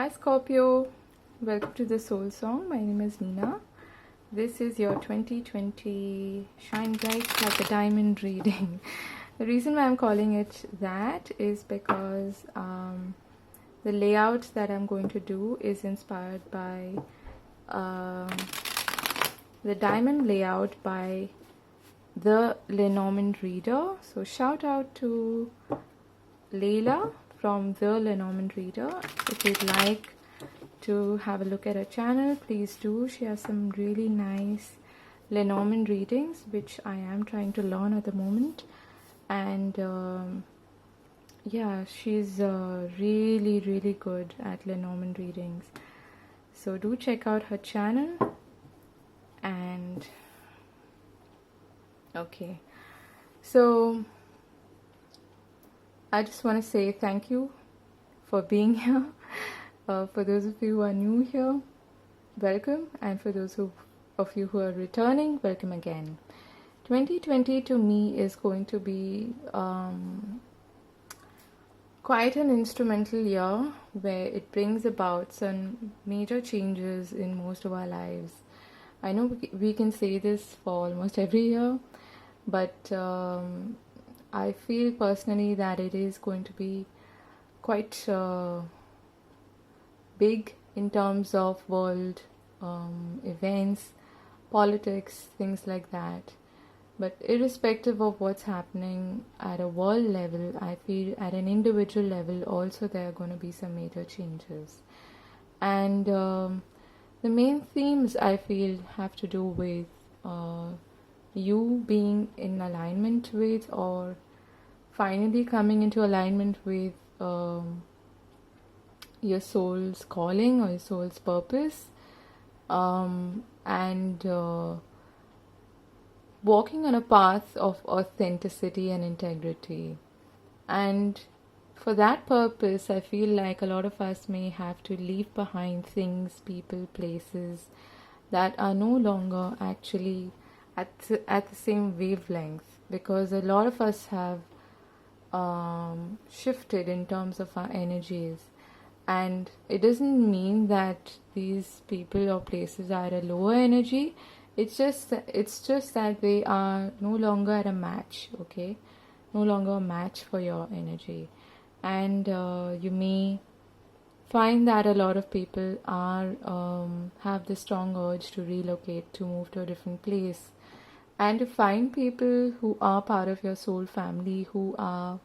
Hi Scorpio, welcome to the Soul Song. My name is Nina. This is your 2020 Shine Bright Like a Diamond reading. The reason why I'm calling it that is because the layout that I'm going to do is inspired by the diamond layout by the Lenormand Reader. So shout out to Layla from the Lenormand Reader. If you'd like to have a look at her channel, please do. She has some really nice Lenormand readings, which I am trying to learn at the moment. And yeah, she's really good at Lenormand readings. So do check out her channel. And okay, so I just want to say thank you for being here. For those of you who are new here, welcome. And for those of you who are returning, welcome again. 2020 to me is going to be quite an instrumental year where it brings about some major changes in most of our lives. I know we can say this for almost every year, but I feel personally that it is going to be quite big in terms of world events, politics, things like that. But irrespective of what's happening at a world level, I feel at an individual level also there are going to be some major changes. And the main themes I feel have to do with you being in alignment with, or finally coming into alignment with your soul's calling or your soul's purpose, and walking on a path of authenticity and integrity. And for that purpose, I feel like a lot of us may have to leave behind things, people, places that are no longer actually at the same wavelength, because a lot of us have shifted in terms of our energies. And it doesn't mean that these people or places are a lower energy. It's just that they are no longer at a match, okay? No longer a match for your energy. And you may find that a lot of people are have the strong urge to relocate, to move to a different place, and to find people who are part of your soul family, who are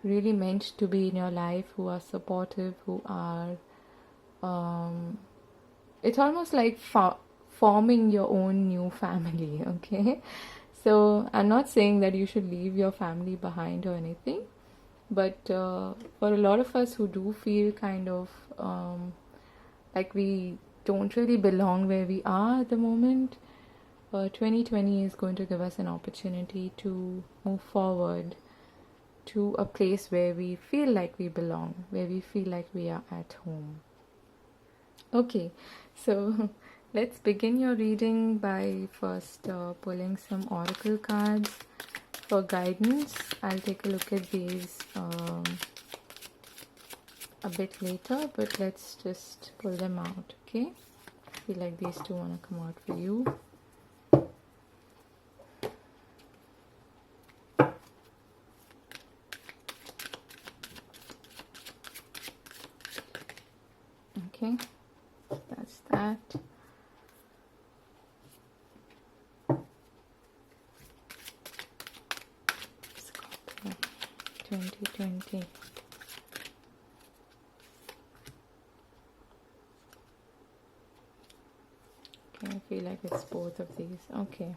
really meant to be in your life, who are supportive, who are it's almost like forming your own new family, okay? So I'm not saying that you should leave your family behind or anything, but for a lot of us who do feel kind of like we don't really belong where we are at the moment, 2020 is going to give us an opportunity to move forward to a place where we feel like we belong, where we feel like we are at home. Okay, so let's begin your reading by first pulling some oracle cards for guidance. I'll take a look at these a bit later, but let's just pull them out, okay? I feel like these two want to come out for you. Okay, that's that. Scorpio 2020. Okay, I feel like it's both of these. Okay.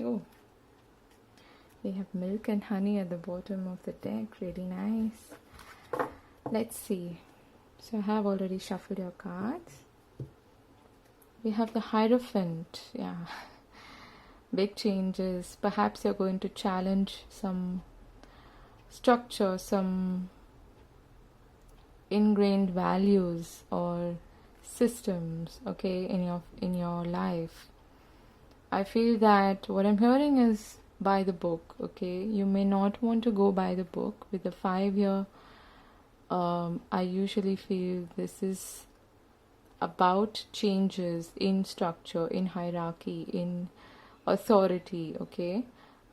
Oh, we have milk and honey at the bottom of the deck. Really nice. Let's see. So I have already shuffled your cards. We have the Hierophant. Yeah. Big changes. Perhaps you're going to challenge some structure, some ingrained values or systems, okay, in your life. I feel that what I'm hearing is by the book, okay? You may not want to go by the book with the 5 year I usually feel this is about changes in structure, in hierarchy, in authority, okay?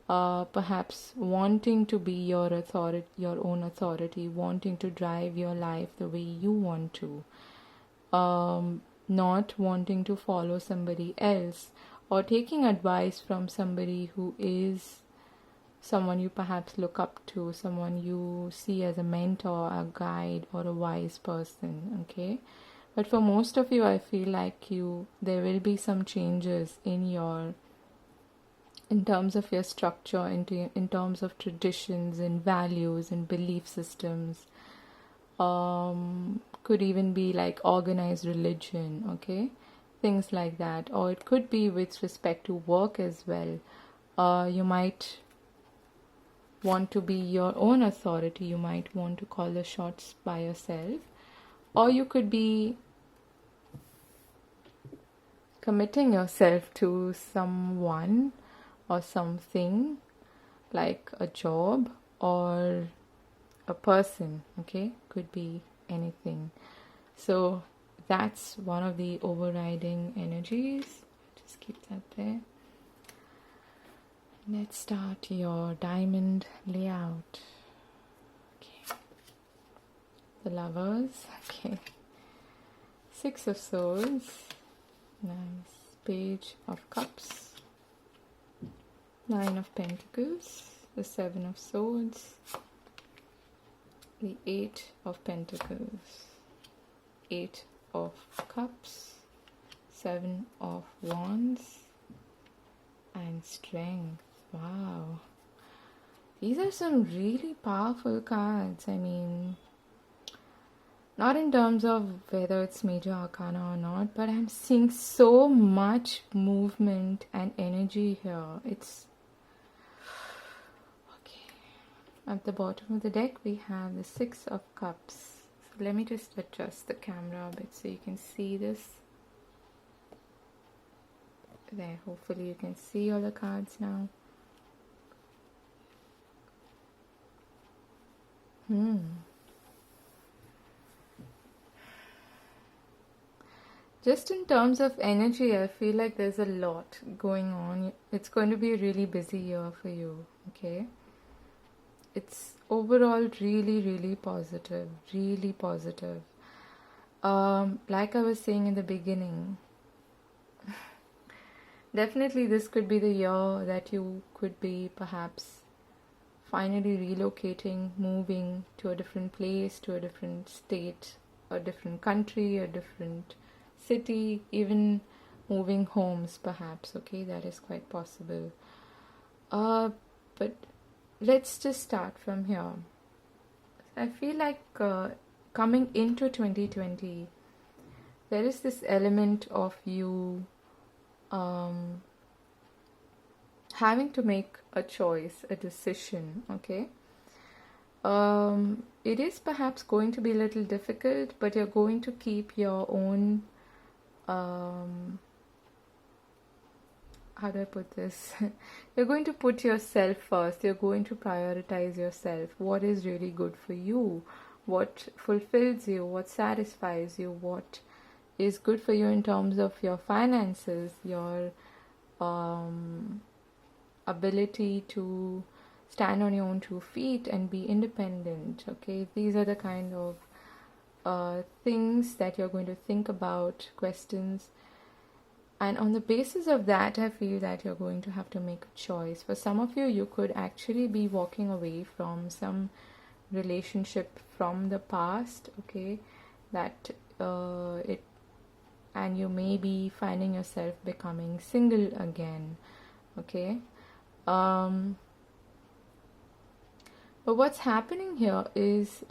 Perhaps wanting to be your authority, your own authority, wanting to drive your life the way you want to, not wanting to follow somebody else, or taking advice from somebody who is someone you perhaps look up to, someone you see as a mentor, a guide, or a wise person, okay? But for most of you, I feel like there will be some changes in terms of your structure, in terms of traditions and values and belief systems. Could even be like organized religion, okay? Things like that. Or it could be with respect to work as well. You might want to be your own authority. You might want to call the shots by yourself. Or you could be committing yourself to someone or something, like a job or a person, okay? Could be anything. So that's one of the overriding energies. Just keep that there. Let's start your diamond layout. Okay. The Lovers. Okay. Six of Swords. Nice. Page of Cups. Nine of Pentacles. The Seven of Swords. The Eight of Pentacles. Eight of Cups. Seven of Wands. And Strength. Wow. These are some really powerful cards. I mean, not in terms of whether it's major arcana or not, but I'm seeing so much movement and energy here. It's okay. At the bottom of the deck, we have the Six of Cups. So let me just adjust the camera a bit so you can see this. There, hopefully you can see all the cards now. Just in terms of energy, I feel like there's a lot going on. It's going to be a really busy year for you, okay? It's overall really, really positive, really positive. Like I was saying in the beginning, definitely this could be the year that you could be perhaps finally relocating, moving to a different place, to a different state, a different country, a different city, even moving homes perhaps, okay? That is quite possible. But let's just start from here. I feel like coming into 2020, there is this element of you having to make a choice, a decision, okay? It is perhaps going to be a little difficult, but you're going to keep your own, how do I put this? You're going to put yourself first. You're going to prioritize yourself. What is really good for you? What fulfills you? What satisfies you? What is good for you in terms of your finances, your ability to stand on your own two feet and be independent, okay? These are the kind of things that you're going to think about, questions. And on the basis of that, I feel that you're going to have to make a choice. For some of you, you could actually be walking away from some relationship from the past, okay? And you may be finding yourself becoming single again, okay? But what's happening here is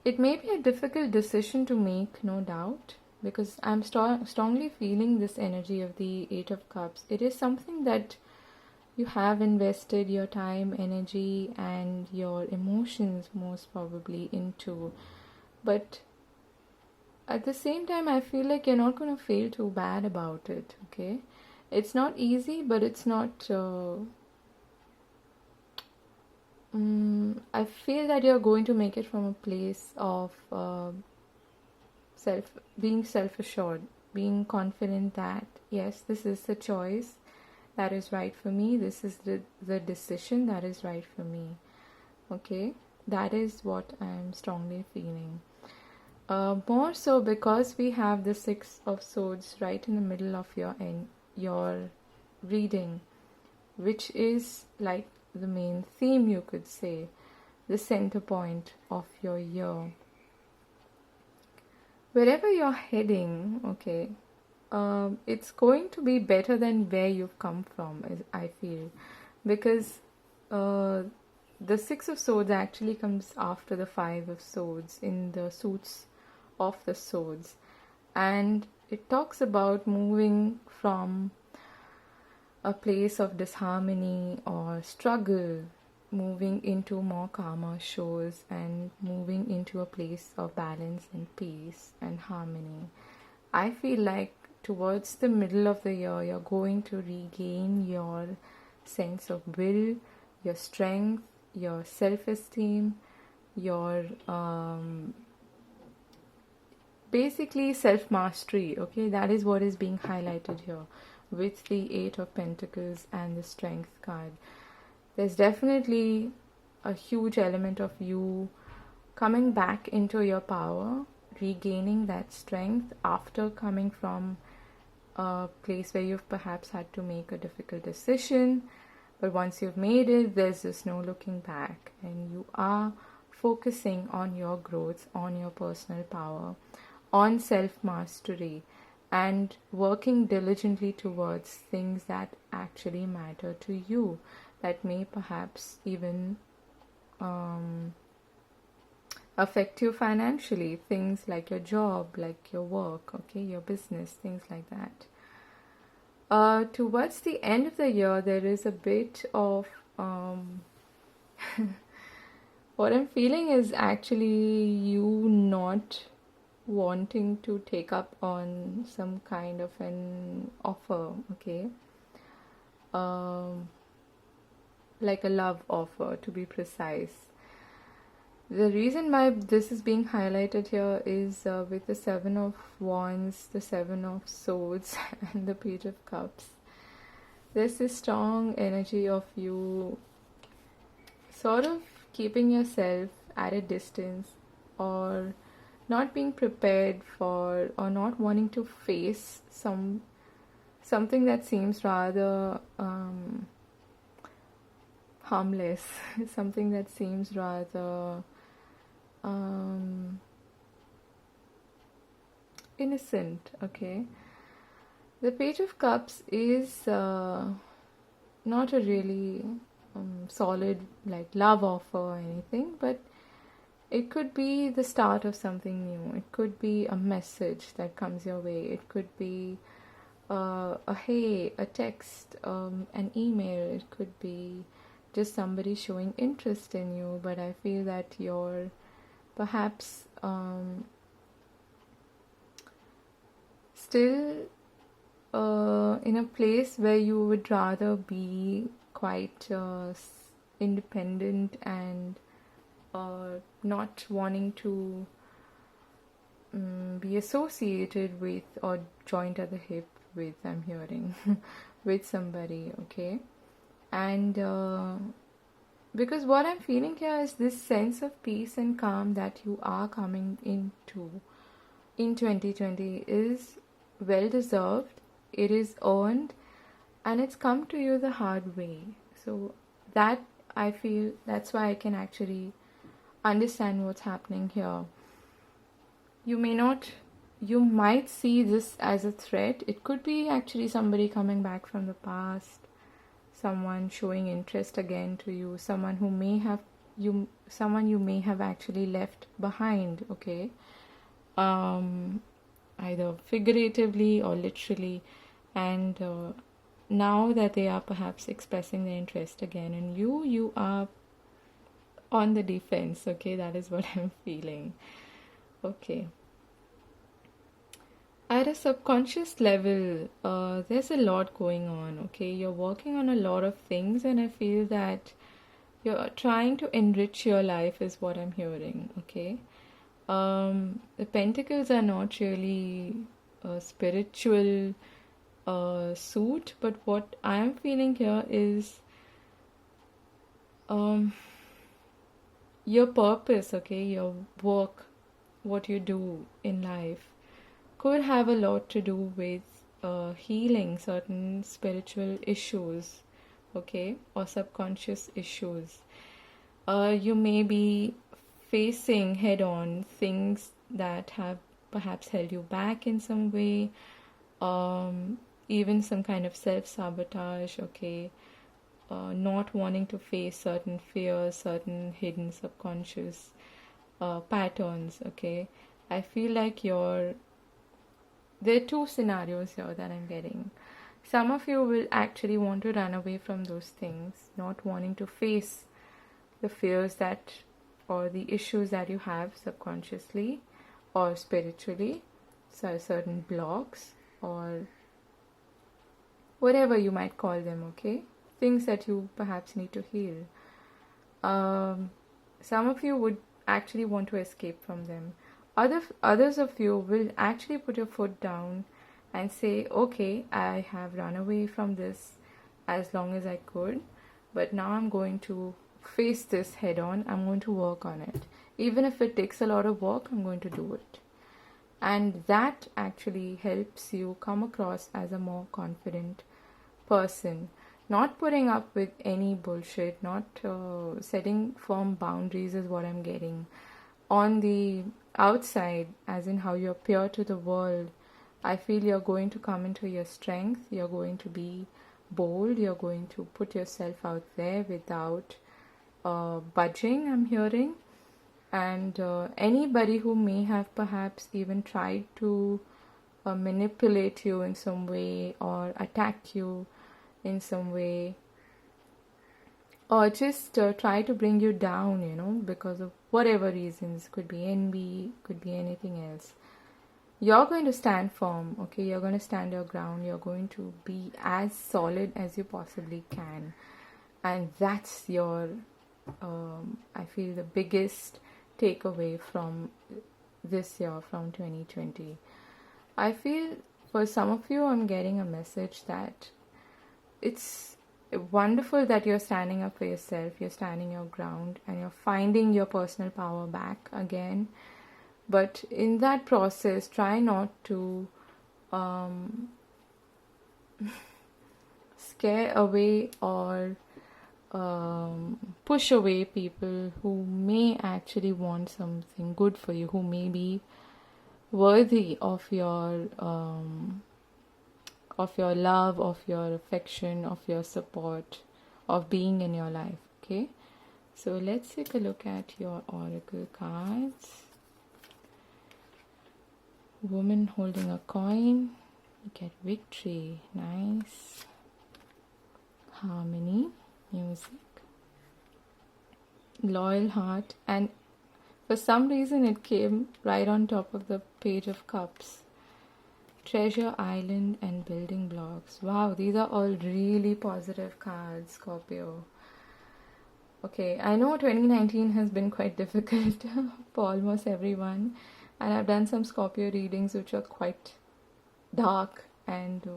it may be a difficult decision to make, no doubt, because I'm strongly feeling this energy of the Eight of Cups. It is something that you have invested your time, energy, and your emotions most probably into. But at the same time, I feel like you're not going to feel too bad about it, okay? It's not easy, but it's not I feel that you're going to make it from a place of being self-assured, being confident that yes, this is the choice that is right for me. This is the decision that is right for me. Okay, that is what I'm strongly feeling. More so because we have the Six of Swords right in the middle of your reading, which is like the main theme, you could say, the center point of your year. Wherever you're heading, okay, it's going to be better than where you've come from, I feel, because the Six of Swords actually comes after the Five of Swords in the suits of the swords, and it talks about moving from a place of disharmony or struggle, moving into more calmer shores and moving into a place of balance and peace and harmony. I feel like towards the middle of the year, you're going to regain your sense of will, your strength, your self-esteem, your basically self-mastery. Okay, that is what is being highlighted here with the Eight of Pentacles and the Strength card. There's definitely a huge element of you coming back into your power, regaining that strength after coming from a place where you've perhaps had to make a difficult decision. But once you've made it, there's just no looking back, and you are focusing on your growth, on your personal power, on self-mastery, and working diligently towards things that actually matter to you, that may perhaps even affect you financially, things like your job, like your work, okay, your business, things like that. Towards the end of the year, there is a bit of what I'm feeling is actually you not wanting to take up on some kind of an offer, okay, like a love offer, to be precise. The reason why this is being highlighted here is with the Seven of Wands, the Seven of Swords, and the Page of Cups. There's this strong energy of you sort of keeping yourself at a distance, or not being prepared for, or not wanting to face something that seems rather harmless, something that seems rather innocent, okay? The Page of Cups is not a really solid like love offer or anything, but it could be the start of something new. It could be a message that comes your way. It could be a hey, a text, an email. It could be just somebody showing interest in you, but I feel that you're perhaps still in a place where you would rather be quite independent and not wanting to be associated with or joined at the hip with, I'm hearing, with somebody, okay? And because what I'm feeling here is this sense of peace and calm that you are coming into in 2020 is well deserved, it is earned, and it's come to you the hard way. So that, I feel, that's why I can actually understand what's happening here. You might see this as a threat. It could be actually somebody coming back from the past, someone showing interest again to you, someone you may have actually left behind, okay, either figuratively or literally, and now that they are perhaps expressing their interest again in you, you are on the defense, okay? That is what I'm feeling. Okay, at a subconscious level, there's a lot going on, okay? You're working on a lot of things, and I feel that You're trying to enrich your life is what I'm hearing, okay? The pentacles are not really a spiritual suit, but what I am feeling here is your purpose, okay? Your work, what you do in life could have a lot to do with healing certain spiritual issues, okay, or subconscious issues. You may be facing head on things that have perhaps held you back in some way, even some kind of self sabotage, okay, not wanting to face certain fears, certain hidden subconscious patterns, okay. I feel like there are two scenarios here that I'm getting. Some of you will actually want to run away from those things, not wanting to face the fears that or the issues that you have subconsciously or spiritually, so certain blocks or whatever you might call them, okay? Things that you perhaps need to heal. Some of you would actually want to escape from them. Others of you will actually put your foot down and say, okay, I have run away from this as long as I could, but now I'm going to face this head on. I'm going to work on it. Even if it takes a lot of work, I'm going to do it. And that actually helps you come across as a more confident person. Not putting up with any bullshit, not setting firm boundaries is what I'm getting. On the outside, as in how you appear to the world, I feel you're going to come into your strength, you're going to be bold, you're going to put yourself out there without budging, I'm hearing. And anybody who may have perhaps even tried to manipulate you in some way or attack you in some way or just try to bring you down, because of whatever reasons, could be envy, could be anything else, you're going to stand firm, okay? You're going to stand your ground, you're going to be as solid as you possibly can, and that's your I feel the biggest takeaway from this year, from 2020. I feel for some of you I'm getting a message that it's wonderful that you're standing up for yourself, you're standing your ground, and you're finding your personal power back again. But in that process, try not to scare away or push away people who may actually want something good for you, who may be worthy of your love, of your affection, of your support, of being in your life, okay? So let's take a look at your oracle cards. Woman holding a coin, you get victory, nice. Harmony, music. Loyal heart, and for some reason it came right on top of the Page of Cups. Treasure Island and building blocks. Wow, these are all really positive cards, Scorpio. Okay, I know 2019 has been quite difficult for almost everyone, and I've done some Scorpio readings which are quite dark and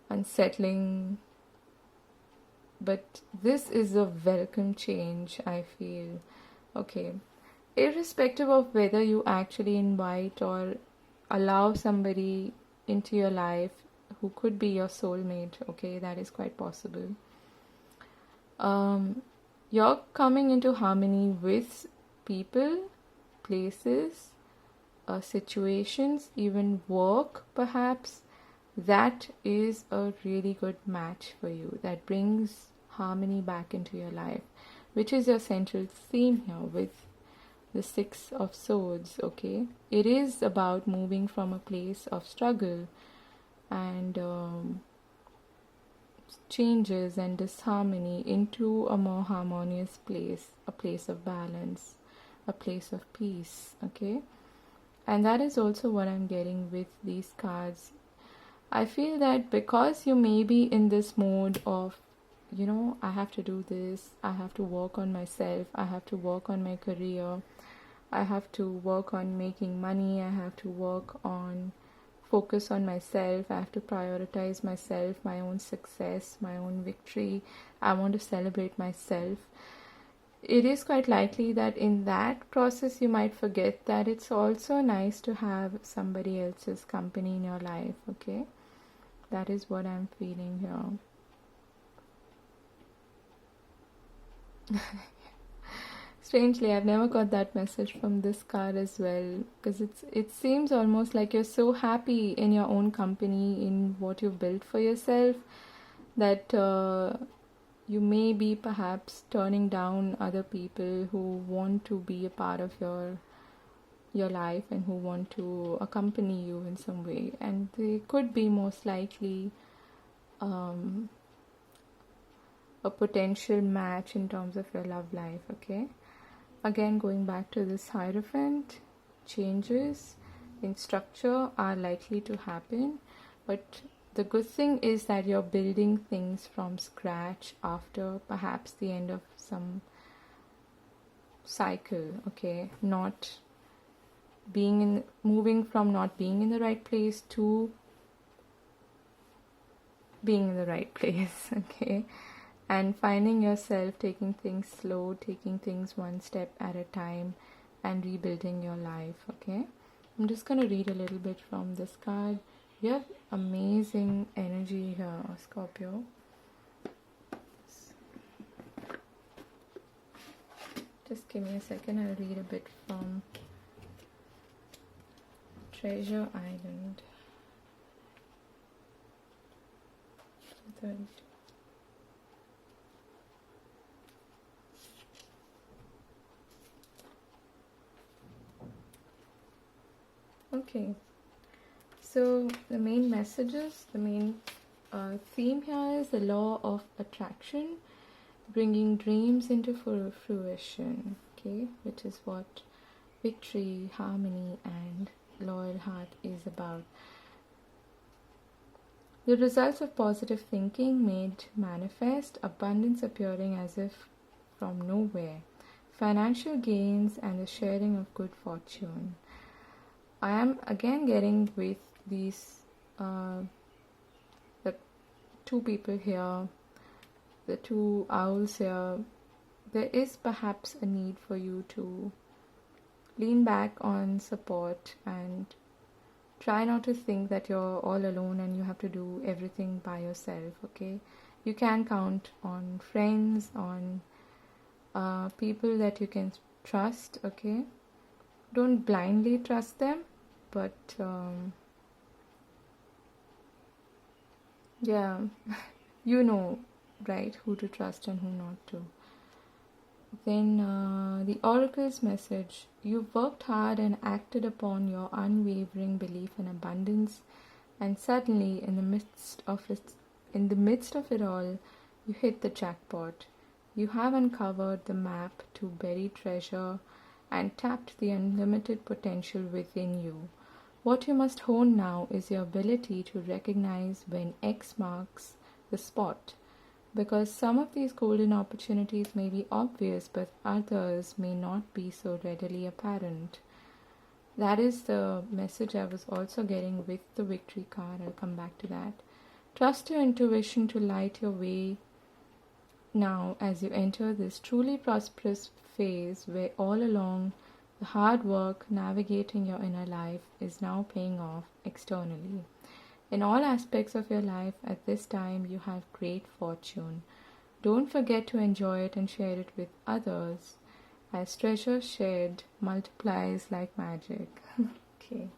unsettling, but this is a welcome change, I feel. Okay, irrespective of whether you actually invite or allow somebody into your life who could be your soulmate, okay, that is quite possible. You're coming into harmony with people, places, situations, even work perhaps. That is a really good match for you. That brings harmony back into your life, which is your central theme here with the Six of Swords, okay? It is about moving from a place of struggle and changes and disharmony into a more harmonious place, a place of balance, a place of peace, okay? And that is also what I'm getting with these cards. I feel that because you may be in this mode of I have to do this, I have to work on myself, I have to work on my career, I have to work on making money, I have to work on focus on myself, I have to prioritize myself, my own success, my own victory, I want to celebrate myself. It is quite likely that in that process you might forget that it's also nice to have somebody else's company in your life, okay? That is what I'm feeling here. Strangely, I've never got that message from this card as well, because it seems almost like you're so happy in your own company, in what you've built for yourself, that you may be perhaps turning down other people who want to be a part of your life and who want to accompany you in some way, and they could be most likely a potential match in terms of your love life, okay? Again, going back to this Hierophant, changes in structure are likely to happen, but the good thing is that you're building things from scratch after perhaps the end of some cycle, okay? Not moving from not being in the right place to being in the right place, okay? And finding yourself taking things slow, taking things one step at a time, and rebuilding your life, okay? I'm just going to read a little bit from this card. You have amazing energy here, Scorpio. Just give me a second, I'll read a bit from Treasure Island. 32. Okay, so the main messages, the main theme here is the law of attraction, bringing dreams into fruition, okay, which is what victory, harmony, and loyal heart is about. The results of positive thinking made manifest, abundance appearing as if from nowhere, financial gains, and the sharing of good fortune. I am again getting with these the two people here, the two owls here. There is perhaps a need for you to lean back on support and try not to think that you're all alone and you have to do everything by yourself, okay? You can count on friends, on people that you can trust, okay? Don't blindly trust them, but yeah, you know, right, who to trust and who not to. Then the Oracle's message: you've worked hard and acted upon your unwavering belief in abundance, and suddenly in the midst of it all, you hit the jackpot. You have uncovered the map to buried treasure and tapped the unlimited potential within you. What you must hone now is your ability to recognize when X marks the spot, because some of these golden opportunities may be obvious, but others may not be so readily apparent. That is the message I was also getting with the victory card. I'll come back to that. Trust your intuition to light your way now as you enter this truly prosperous phase where all along the hard work navigating your inner life is now paying off externally. In all aspects of your life at this time, you have great fortune. Don't forget to enjoy it and share it with others, as treasure shared multiplies like magic. Okay,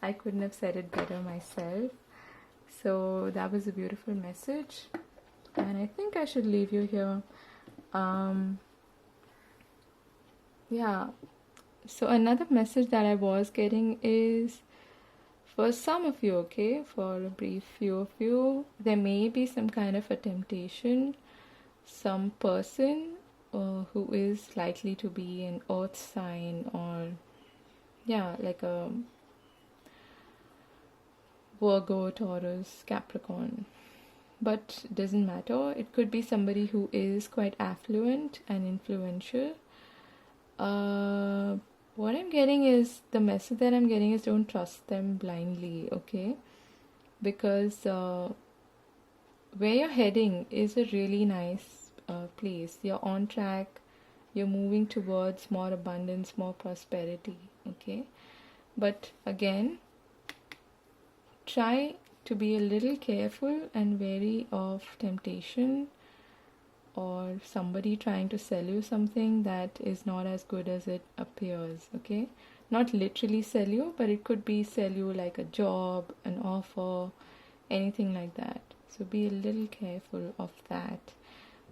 I couldn't have said it better myself. So that was a beautiful message, and I think I should leave you here. Yeah. So another message that I was getting is, for some of you, okay, for a brief few of you, there may be some kind of a temptation, some person who is likely to be an earth sign, or yeah, like a Virgo, Taurus, Capricorn. but doesn't matter. It could be somebody who is quite affluent and influential. What I'm getting is, the message that I'm getting is, don't trust them blindly, okay? Because where you're heading is a really nice place. You're on track. You're moving towards more abundance, more prosperity, okay? But again, try to be a little careful and wary of temptation, or somebody trying to sell you something that is not as good as it appears, okay? Not literally sell you, but it could be sell you like a job, an offer, anything like that. So be a little careful of that.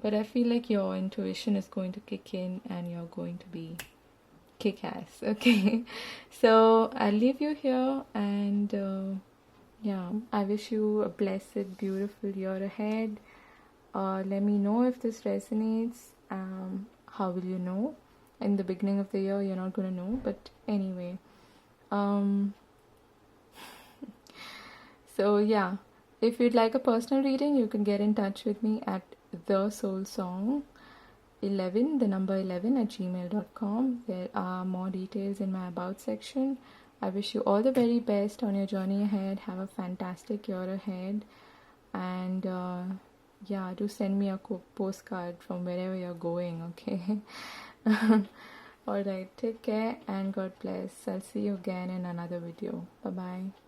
But I feel like your intuition is going to kick in and you're going to be kick-ass, okay? So I'll leave you here, and yeah, I wish you a blessed, beautiful year ahead. Let me know if this resonates. How will you know? In the beginning of the year, you're not gonna know, but anyway. So yeah, if you'd like a personal reading, you can get in touch with me at thesoulsong11, the number 11 at gmail.com. There are more details in my about section. I wish you all the very best on your journey ahead. Have a fantastic year ahead, and yeah, do send me a postcard from wherever you're going, okay? Alright, take care and God bless. I'll see you again in another video. Bye bye.